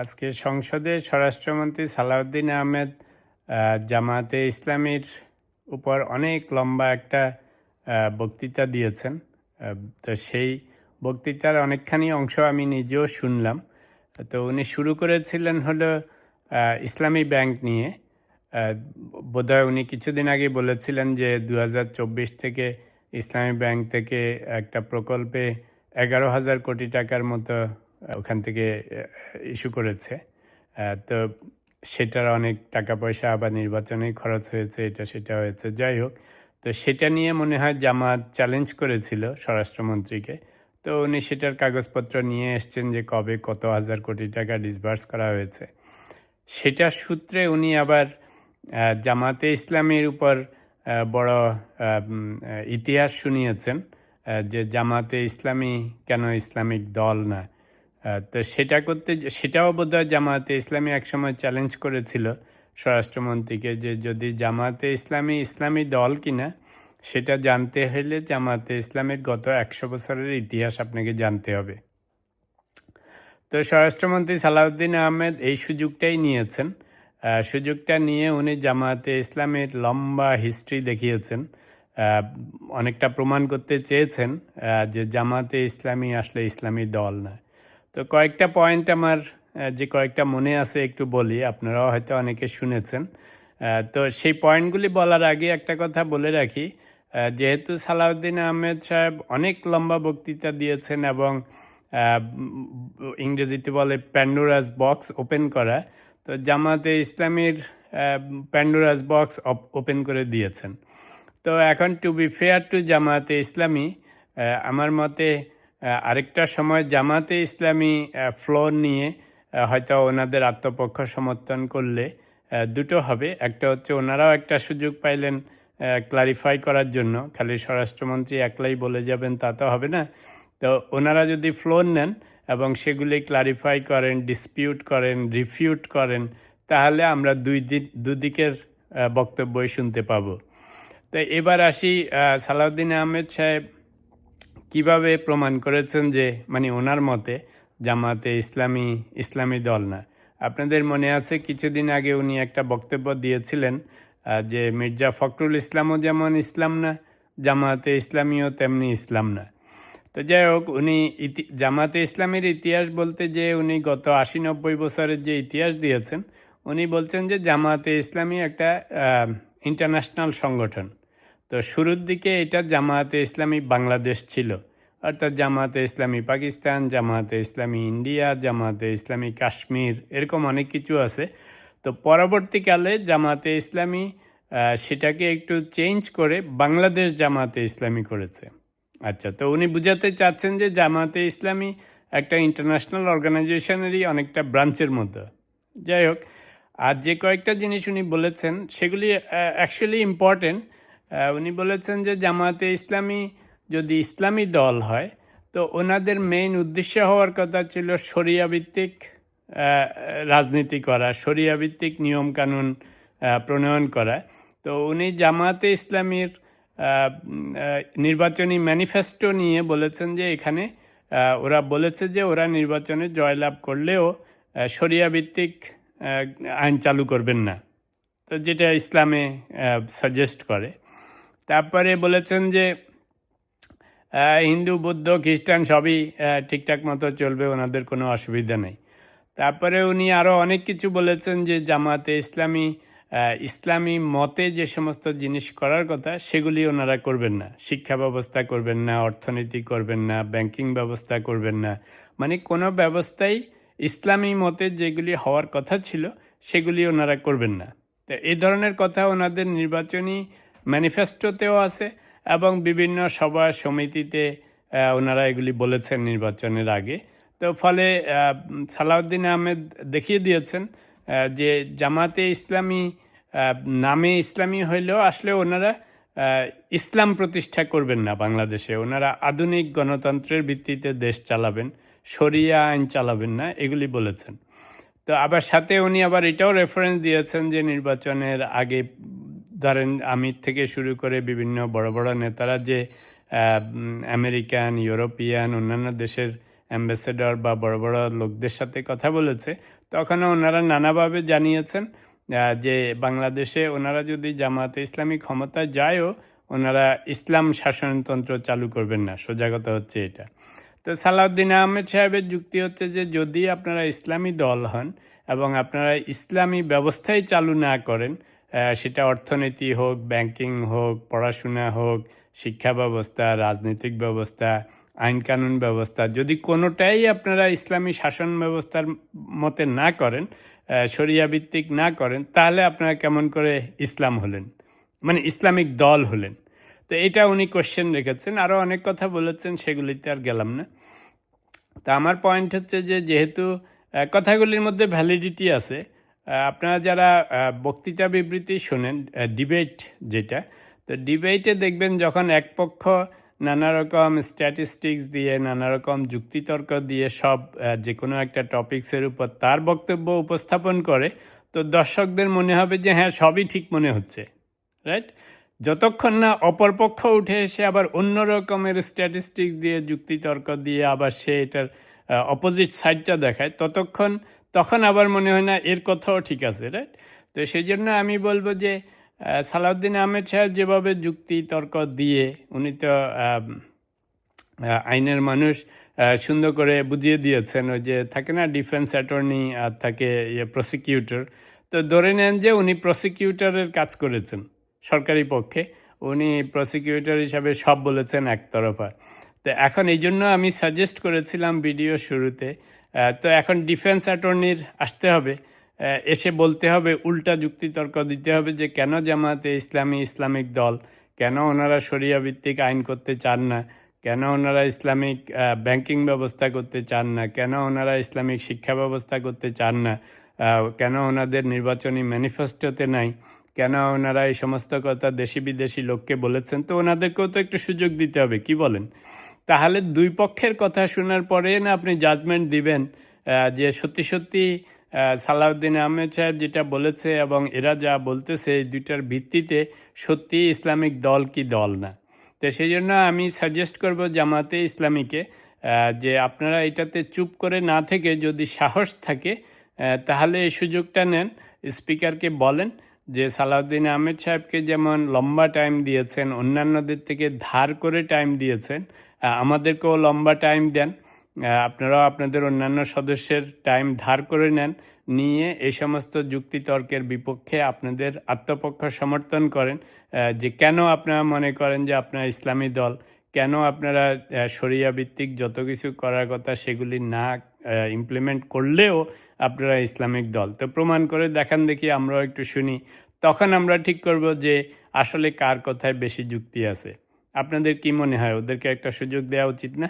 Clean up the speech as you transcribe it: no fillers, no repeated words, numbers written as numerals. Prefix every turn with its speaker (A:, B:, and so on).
A: আজকে সংসদে স্বরাষ্ট্রমন্ত্রী সালাউদ্দিন আহমেদ জামায়াতে ইসলামীর উপর অনেক লম্বা একটা বক্তৃতা দিয়েছেন। তো সেই বক্তৃতার অনেকখানি অংশ আমি নিজেও শুনলাম। তো উনি শুরু করেছিলেন হলো ইসলামী ব্যাংক নিয়ে। বোধহয় উনি কিছুদিন আগে বলেছিলেন যে 2024 থেকে ইসলামী ব্যাংক থেকে একটা প্রকল্পে 11,000 কোটি টাকার মতো ওখান থেকে ইস্যু করেছে। তো সেটার অনেক টাকা পয়সা আবার নির্বাচনে খরচ হয়েছে, এটা সেটা হয়েছে, যাই হোক। তো সেটা নিয়ে মনে হয় জামাত চ্যালেঞ্জ করেছিল স্বরাষ্ট্রমন্ত্রীকে। তো উনি সেটার কাগজপত্র নিয়ে এসছেন যে কবে কত হাজার কোটি টাকা ডিসবার্স করা হয়েছে। সেটার সূত্রে উনি আবার জামাতে ইসলামীর উপর বড় ইতিহাস শুনিয়েছেন যে জামাতে ইসলামী কেন ইসলামিক দল না। তো সেটাও বোধহয় জামাতে ইসলামী একসময় চ্যালেঞ্জ করেছিল স্বরাষ্ট্রমন্ত্রীকে যে যদি জামাতে ইসলামী ইসলামী দল কিনা সেটা জানতে হলে জামাতে ইসলামের গত 100 বছরের ইতিহাস আপনাকে জানতে হবে। তো স্বরাষ্ট্রমন্ত্রী সালাউদ্দিন আহমেদ এই সুযোগটাই নিয়েছেন। সুযোগটা নিয়ে উনি জামায়াতে ইসলামের লম্বা হিস্ট্রি দেখিয়েছেন, অনেকটা প্রমাণ করতে চেয়েছেন যে জামায়াতে ইসলামী আসলে ইসলামী দল না। তো কয়েকটা পয়েন্ট আমার যে কয়েকটা মনে আছে একটু বলি, আপনারাও হয়তো অনেকে শুনেছেন। তো সেই পয়েন্টগুলি বলার আগে একটা কথা বলে রাখি, যেহেতু সালাউদ্দিন আহমেদ সাহেব অনেক লম্বা বক্তৃতা দিয়েছেন এবং ইংরেজিতে বলে প্যান্ডোরাস বক্স ওপেন করা, তো জামাতে ইসলামীর প্যান্ডোরাস বক্স ওপেন করে দিয়েছেন। তো এখন টু বি ফেয়ার টু জামাতে ইসলামী, আমার মতে আরেকটা সময় জামাতে ইসলামী ফ্লোর নিয়ে হয়তো ওনাদের আত্মপক্ষ সমর্থন করলে দুটো হবে। একটা হচ্ছে ওনারাও একটা সুযোগ পাইলেন ক্লারিফাই করার জন্য, খালি স্বরাষ্ট্রমন্ত্রী একলাই বলে যাবেন তা তো হবে না। তো ওনারা যদি ফ্লোর নেন এবং সেগুলি ক্লারিফাই করেন, ডিসপিউট করেন, রিফিউট করেন, তাহলে আমরা দুদিকের বক্তব্যই শুনতে পাব। তো এবার আসি সালাউদ্দিন আহমেদ সাহেব কিভাবে প্রমাণ করেছেন যে মানে ওনার মতে জামাতে ইসলামী ইসলামী দল না। আপনাদের মনে আছে কিছুদিন আগে উনি একটা বক্তব্য দিয়েছিলেন যে মির্জা ফখরুল ইসলামও যেমন ইসলাম না, জামাতে ইসলামীও তেমনি ইসলাম না। তো যাই হোক, উনি জামাতে ইসলামের ইতিহাস বলতে যে উনি গত 80-90 বছরের যে ইতিহাস দিয়েছেন, উনি বলছেন যে জামাতে ইসলামী একটা ইন্টারন্যাশনাল সংগঠন। তো শুরুর দিকে এটা জামাতে ইসলামী বাংলাদেশ ছিল, অর্থাৎ জামাতে ইসলামী পাকিস্তান, জামাতে ইসলামী ইন্ডিয়া, জামাতে ইসলামী কাশ্মীর, এরকম অনেক কিছু আছে। তো পরবর্তীকালে জামাতে ইসলামী সেটাকে একটু চেঞ্জ করে বাংলাদেশ জামাতে ইসলামী করেছে। আচ্ছা, তো উনি বুঝাতে চাচ্ছেন যে জামাতে ইসলামী একটা ইন্টারন্যাশনাল অর্গানাইজেশনেরই অনেকটা ব্রাঞ্চের মতো। যাই হোক, আর যে কয়েকটা জিনিস উনি বলেছেন সেগুলি অ্যাকচুয়ালি ইম্পর্টেন্ট। উনি বলেছেন যে জামাতে ইসলামী যদি ইসলামী দল হয় তো ওনাদের মেইন উদ্দেশ্য হওয়ার কথা ছিল শরিয়াভিত্তিক রাজনীতি করা, শরিয়াভিত্তিক নিয়মকানুন প্রণয়ন করা। তো উনি জামাতে ইসলামীর নির্বাচনী ম্যানিফেস্টো নিয়ে বলেছেন যে এখানে ওরা বলেছে যে ওরা নির্বাচনে জয়লাভ করলেও শরিয়াভিত্তিক আইন চালু করবেন না, তো যেটা ইসলামে সাজেস্ট করে। তারপরে বলেছেন যে হিন্দু, বৌদ্ধ, খ্রিস্টান সবই ঠিকঠাক মতো চলবে, ওনাদের কোনো অসুবিধা নেই। তারপরে উনি আরও অনেক কিছু বলেছেন যে জামাতে ইসলামী ইসলামী মতে যে সমস্ত জিনিস করার কথা সেগুলি ওনারা করবেন না, শিক্ষা ব্যবস্থা করবেন না, অর্থনীতি করবেন না, ব্যাংকিং ব্যবস্থা করবেন না, মানে কোনো ব্যবস্থাই ইসলামী মতে যেগুলি হওয়ার কথা ছিল সেগুলি ওনারা করবেন না। তো এই ধরনের কথা ওনাদের নির্বাচনী ম্যানিফেস্টোতেও আছে এবং বিভিন্ন সভা সমিতিতে ওনারা এগুলি বলেছেন নির্বাচনের আগে। তো ফলে সালাউদ্দিন আহমেদ দেখিয়ে দিয়েছেন যে জামাতে ইসলামী নামে ইসলামী হইলেও আসলে ওনারা ইসলাম প্রতিষ্ঠা করবেন না বাংলাদেশে, ওনারা আধুনিক গণতন্ত্রের ভিত্তিতে দেশ চালাবেন, শরিয়া আইন চালাবেন না, এগুলি বলেছেন। তো আবার সাথে উনি আবার এটাও রেফারেন্স দিয়েছেন যে নির্বাচনের আগে ধরেন আমির থেকে শুরু করে বিভিন্ন বড় বড় নেতারা যে আমেরিকান, ইউরোপিয়ান, অন্যান্য দেশের অ্যাম্বাসেডর বা বড় বড় লোকদের সাথে কথা বলেছে, তখনও ওনারা নানাভাবে জানিয়েছেন যে বাংলাদেশে ওনারা যদি জামায়াতে ইসলামী ক্ষমতায় যায়ও ওনারা ইসলাম শাসনতন্ত্র চালু করবেন না। সোজা কথা হচ্ছে এটা। তো সালাউদ্দিন আহমেদ সাহেবের যুক্তি হচ্ছে যে যদি আপনারা ইসলামী দল হন এবং আপনারা ইসলামী ব্যবস্থাই চালু না করেন, সেটা অর্থনীতি হোক, ব্যাংকিং হোক, পড়াশোনা হোক, শিক্ষা ব্যবস্থা, রাজনৈতিক ব্যবস্থা, আইন কানুন ব্যবস্থা, যদি কোনোটাই আপনারা ইসলামী শাসন ব্যবস্থার মতে না করেন, শরিয়া ভিত্তিক না করেন, তাহলে আপনারা কেমন করে ইসলাম হলেন, মানে ইসলামিক দল হলেন। তো এটা উনি কোশ্চেন রেখেছেন, আরও অনেক কথা বলেছেন, সেগুলিতে আর গেলাম না। তা আমার পয়েন্ট হচ্ছে যে যেহেতু কথাগুলির মধ্যে ভ্যালিডিটি আছে, আপনারা যারা বক্তৃতা বিবৃতি শোনেন, ডিবেট যেটা, তো ডিবেটে দেখবেন যখন এক পক্ষ নানা রকম স্ট্যাটিস্টিক্স দিয়ে, নানা রকম যুক্তিতর্ক দিয়ে সব যে কোনো একটা টপিক্সের উপর তার বক্তব্য উপস্থাপন করে, তো দর্শকদের মনে হবে যে হ্যাঁ সবই ঠিক মনে হচ্ছে, রাইট? যতক্ষণ না অপরপক্ষ উঠে এসে আবার অন্য রকমের স্ট্যাটিস্টিক্স দিয়ে, যুক্তিতর্ক দিয়ে আবার সে এটার অপোজিট সাইডটা দেখায়, তখন আবার মনে হয় না এর কথাও ঠিক আছে, রাইট? তো সেই জন্য আমি বলবো যে সালাউদ্দিন আহমেদ সাহেব যেভাবে যুক্তিতর্ক দিয়ে, উনি তো আইনের মানুষ, সুন্দর করে বুঝিয়ে দিয়েছেন। ওই যে থাকে না ডিফেন্স অ্যাটর্নি আর থাকে প্রসিকিউটর, তো ধরে নেন যে উনি প্রসিকিউটরের কাজ করেছেন সরকারি পক্ষে, উনি প্রসিকিউটর হিসাবে সব বলেছেন একতরফা। তো এখন এই জন্য আমি সাজেস্ট করেছিলাম ভিডিও শুরুতে, তো এখন ডিফেন্স অ্যাটর্নির আসতে হবে, এসে বলতে হবে, উল্টা যুক্তিতর্ক দিতে হবে যে কেন জামায়াতে ইসলামী ইসলামিক দল, কেন ওনারা শরিয়া ভিত্তিক আইন করতে চান না, কেন ওনারা ইসলামিক ব্যাংকিং ব্যবস্থা করতে চান না, কেন ওনারা ইসলামিক শিক্ষা ব্যবস্থা করতে চান না, কেন ওনাদের নির্বাচনী ম্যানিফেস্টোতে নাই, কেন ওনারা এই সমস্ত কথা দেশি বিদেশি লোককে বলেছেন। তো ওনাদেরকেও তো একটু সুযোগ দিতে হবে, কি বলেন? তাহলে দুই পক্ষের কথা শোনার পরে না আপনি জাজমেন্ট দিবেন যে সত্যি সত্যি সালাউদ্দিন আহমেদ সাহেব যেটা বলেছে এবং এরা যা বলতেছে, এই দুইটার ভিত্তিতে সত্যি ইসলামিক দল কি দল না। তো সেই জন্য আমি সাজেস্ট করব জামাতে ইসলামীকে যে আপনারা এটাতে চুপ করে না থেকে, যদি সাহস থাকে তাহলে এই সুযোগটা নেন, স্পিকারকে বলেন যে সালাউদ্দিন আহমেদ সাহেবকে যেমন লম্বা টাইম দিয়েছেন, অন্যান্যদের থেকে ধার করে টাইম দিয়েছেন, আমাদেরকেও লম্বা টাইম দেন, আপনারাও আপনাদের অন্যান্য সদস্যের টাইম ধার করে নেন, নিয়ে এই সমস্ত যুক্তিতর্কের বিপক্ষে আপনাদের আত্মপক্ষ সমর্থন করেন, যে কেন আপনারা মনে করেন যে আপনারা ইসলামী দল, কেন আপনারা শরিয়া ভিত্তিক যত কিছু করার কথা সেগুলি না ইমপ্লিমেন্ট করলেও আপনারা ইসলামিক দল। তো প্রমাণ করে দেখান দেখি, আমরাও একটু শুনি, তখন আমরা ঠিক করব যে আসলে কার কথায় বেশি যুক্তি আছে। আপনাদের কি মনে হয়, ওদেরকে একটা সুযোগ দেওয়া উচিত না?